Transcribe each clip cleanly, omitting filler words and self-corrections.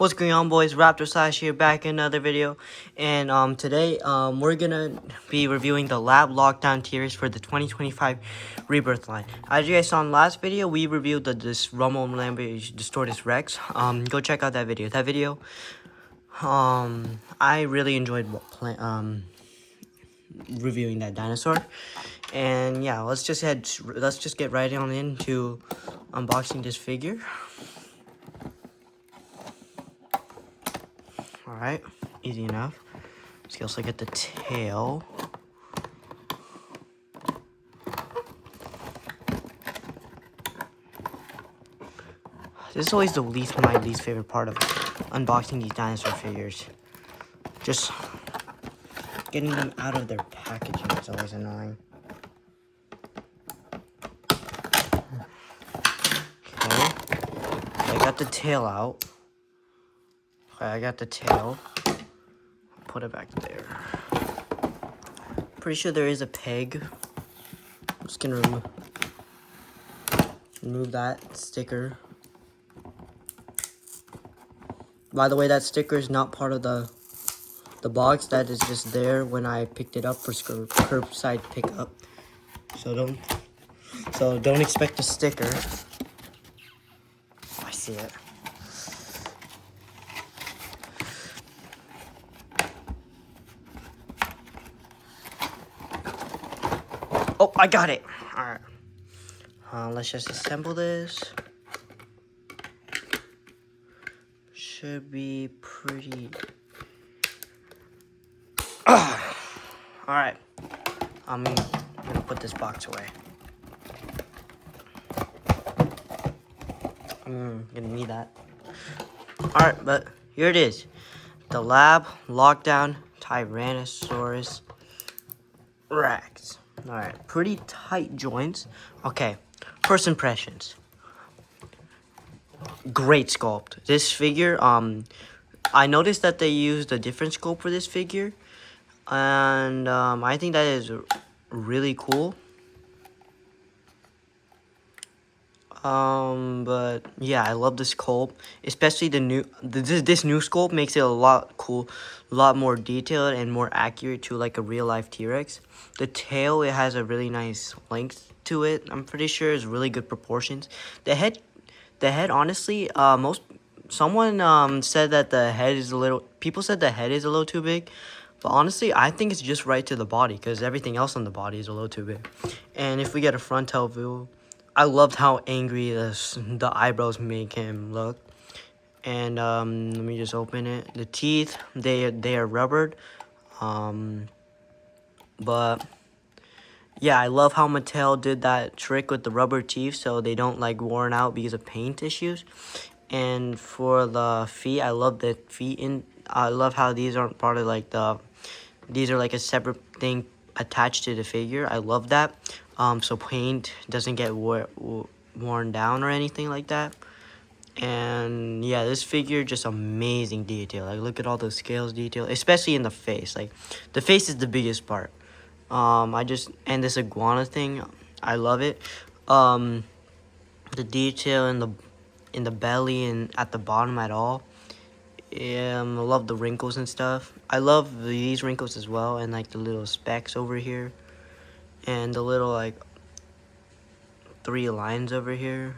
What's going on, boys? Raptor Slash here, back in another video. And today we're gonna be reviewing the lab lockdown tiers for the 2025 Rebirth line. As you guys saw in the last video, we reviewed this Rumble Rampage Distortus Rex. Go check out that video. I really enjoyed reviewing that dinosaur. And yeah, let's just get right on into unboxing this figure. Alright, easy enough. Let's also get the tail. This is always my least favorite part of unboxing these dinosaur figures. Just getting them out of their packaging is always annoying. Okay, I got the tail out. Okay, I got the tail. Put it back there. Pretty sure there is a peg. I'm just gonna remove that sticker. By the way, that sticker is not part of the box. That is just there when I picked it up for curbside pickup. So don't expect a sticker. Oh, I see it. Oh, I got it. All right. Let's just assemble this. Should be pretty. All right. I'm gonna put this box away. I'm gonna need that. All right, but here it is. The Lab Lockdown Tyrannosaurus Rex. All right, pretty tight joints. Okay, first impressions. Great sculpt. This figure, I noticed that they used a different sculpt for this figure, and I think that is really cool. But yeah, I love this sculpt, especially this new sculpt makes it a lot more detailed and more accurate to like a real life T-Rex. The tail, it has a really nice length to it. I'm pretty sure it's really good proportions. The head, honestly, someone said that the head is people said the head is a little too big. But honestly, I think it's just right to the body because everything else on the body is a little too big. And if we get a frontal view, I loved how angry the eyebrows make him look. And let me just open it. The teeth, they are rubbered. But yeah, I love how Mattel did that trick with the rubber teeth so they don't like worn out because of paint issues. And for the feet, I love the feet. I love how these aren't part of like these are like a separate thing attached to the figure. I love that. So paint doesn't get worn down or anything like that. And yeah, this figure, just amazing detail. Like, look at all those scales detail, especially in the face. Like, the face is the biggest part. And this iguana thing, I love it. The detail in the belly and at the bottom at all. I love the wrinkles and stuff. I love these wrinkles as well, and like the little specks over here, and the little like 3 lines over here,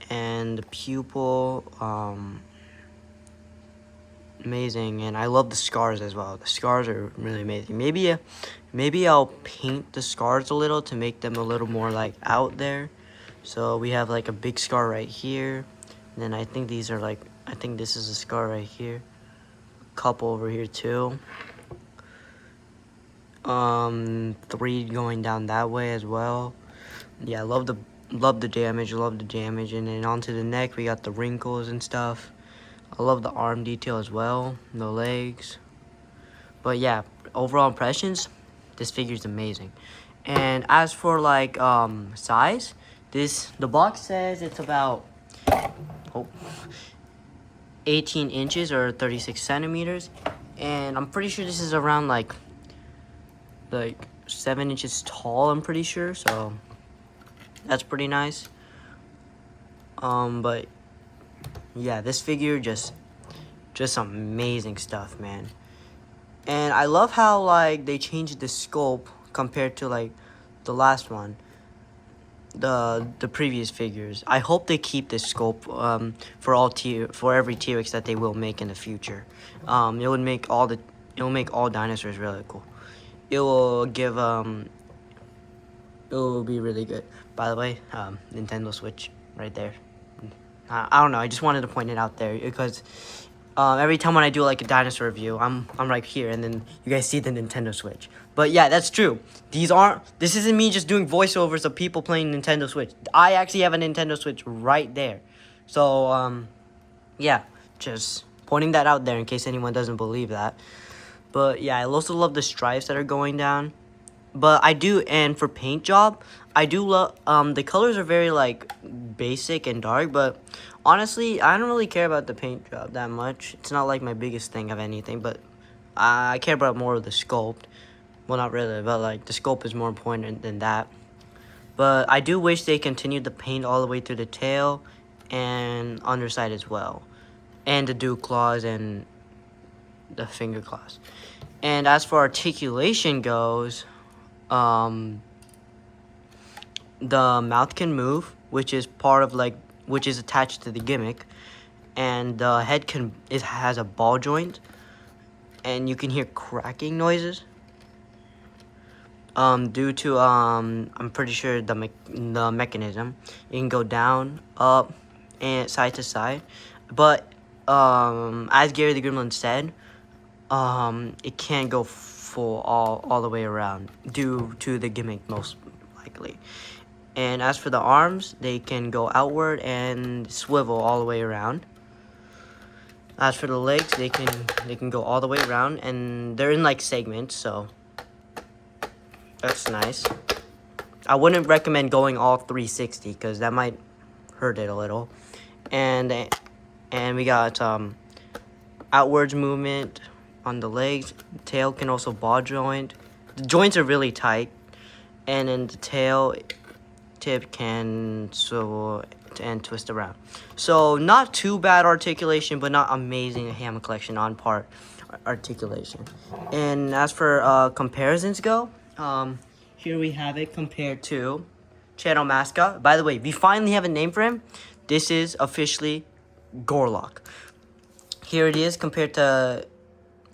and the pupil. Amazing. And I love the scars as well. The scars are really amazing. Maybe I'll paint the scars a little to make them a little more like out there. So we have like a big scar right here. And then I think these are like, I think this is a scar right here. A couple over here too. 3 going down that way as well. Yeah, love the damage. And then onto the neck, we got the wrinkles and stuff. I love the arm detail as well, the legs. But yeah, overall impressions, this figure is amazing. And as for like size, the box says it's about 18 inches or 36 centimeters, and I'm pretty sure this is around like 7 inches tall, I'm pretty sure, so that's pretty nice. But yeah, this figure just amazing stuff, man. And I love how like they changed the scope compared to like the last one, the previous figures. I hope they keep this scope for every T-Rex that they will make in the future. It would make all dinosaurs really cool. It will give it will be really good. By the way, Nintendo Switch right there. I don't know. I just wanted to point it out there because every time when I do like a dinosaur review, I'm right here, and then you guys see the Nintendo Switch. But yeah, that's true. This isn't me just doing voiceovers of people playing Nintendo Switch. I actually have a Nintendo Switch right there. So yeah, just pointing that out there in case anyone doesn't believe that. But yeah, I also love the stripes that are going down. But I do, and for paint job, I do love, the colors are very, like, basic and dark, but honestly, I don't really care about the paint job that much. It's not, like, my biggest thing of anything, but I care about more of the sculpt. Well, not really, but, like, the sculpt is more important than that. But I do wish they continued the paint all the way through the tail and underside as well. And the dew claws and the finger claws. And as for articulation goes, the mouth can move, which is which is attached to the gimmick, and the head has a ball joint, and you can hear cracking noises. Due to I'm pretty sure the mechanism, it can go down, up, and side to side, but as Gary the Gremlin said, it can't go full all the way around due to the gimmick most likely. And as for the arms, they can go outward and swivel all the way around. As for the legs, they can go all the way around, and they're in like segments, so that's nice. I wouldn't recommend going all 360 because that might hurt it a little. And we got outwards movement on the legs. The tail can also ball joint. The joints are really tight, and then the tail tip can swivel and twist around. So not too bad articulation, but not amazing Hammer Collection on part articulation. And as for comparisons go, here we have it compared to Channel Mascot. By the way, we finally have a name for him. This is officially Gorlock. Here it is compared to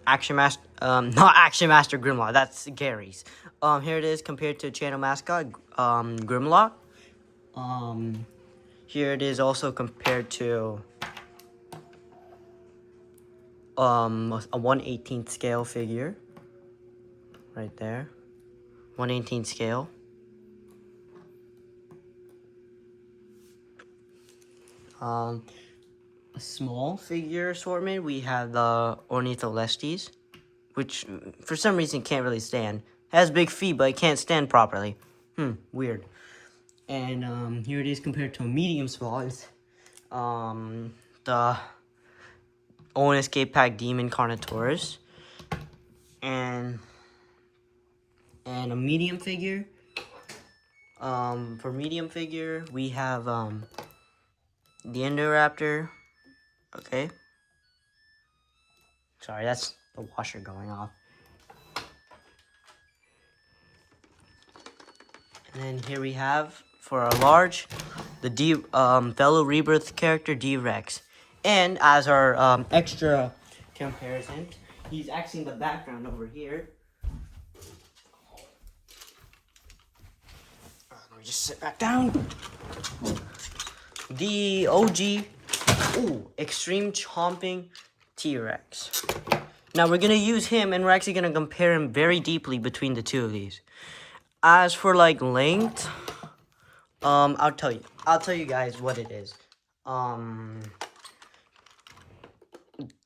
Action Master, not Action Master Grimlock. That's Gary's. Here it is compared to Channel Mascot, Grimlock. Here it is also compared to a 1/18th scale figure. Right there. 1/18th scale. A small figure assortment, we have the Ornitholestes, which for some reason can't really stand. It has big feet, but it can't stand properly. Weird. And here it is compared to a medium small. It's the Owen Escape Pack Demon Carnotaurus. And a medium figure. For medium figure, we have the Indoraptor. Okay. Sorry, that's the washer going off. And then here we have, for our large, the fellow Rebirth character, D-Rex. And as our extra comparison, he's actually in the background over here. Let me just sit back down. The OG, Extreme Chomping T-Rex. Now we're gonna use him, and we're actually gonna compare him very deeply between the two of these. As for like length, I'll tell you guys what it is.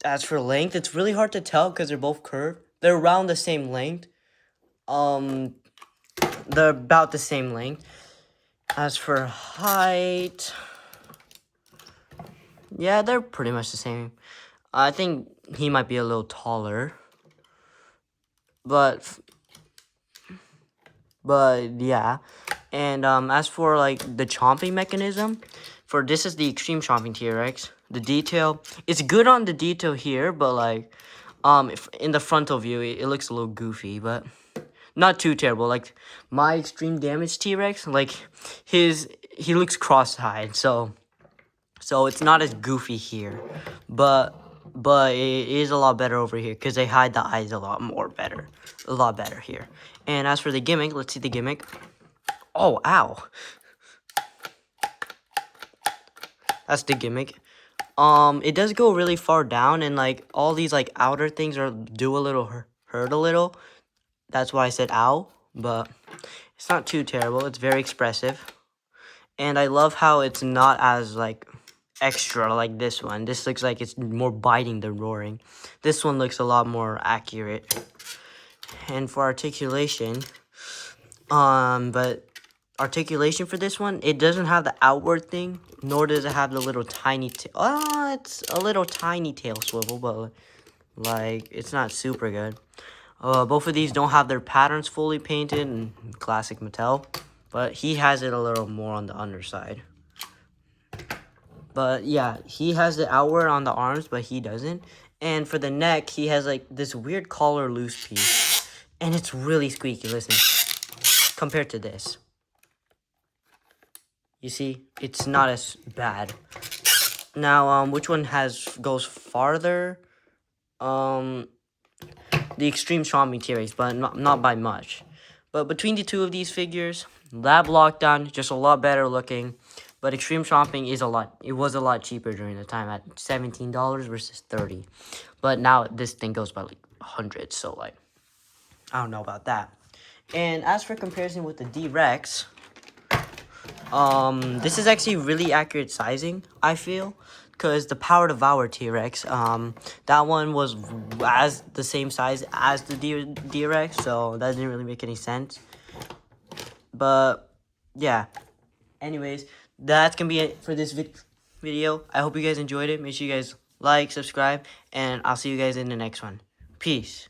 As for length, it's really hard to tell because they're both curved. They're around the same length. They're about the same length. As for height, yeah, they're pretty much the same. I think he might be a little taller, but yeah. And as for like the chomping mechanism, for this is the Extreme Chomping T-Rex. The detail, it's good on the detail here, but like, if in the frontal view, it looks a little goofy, but not too terrible. Like my Extreme Damage T-Rex, like he looks cross-eyed, so it's not as goofy here, but it is a lot better over here because they hide the eyes a lot better here. And as for the gimmick, let's see the gimmick. Oh, ow. That's the gimmick. It does go really far down, and like all these like outer things do a little hurt a little. That's why I said ow, but it's not too terrible. It's very expressive, and I love how it's not as like extra like this one. This looks like it's more biting than roaring. This one looks a lot more accurate. And for articulation, but articulation for this one, it doesn't have the outward thing, nor does it have the little tiny it's a little tiny tail swivel, but like it's not super good. Both of these don't have their patterns fully painted in classic Mattel, but he has it a little more on the underside. But yeah, he has the outward on the arms, but he doesn't. And for the neck, he has like this weird collar loose piece, and it's really squeaky. Listen, compared to this. You see, it's not as bad. Now, which one goes farther? The Extreme Chomping T-Rex, but not by much. But between the two of these figures, Lab Lockdown just a lot better looking. But Extreme Chomping was a lot cheaper during the time at $17 versus $30. But now this thing goes by like 100, so like I don't know about that. And as for comparison with the D-Rex, this is actually really accurate sizing, I feel, because the Power Devour T-Rex, that one was the same size as the D-Rex, so that didn't really make any sense. But yeah, anyways, that's gonna be it for this video. I hope you guys enjoyed it. Make sure you guys like, subscribe, and I'll see you guys in the next one. Peace.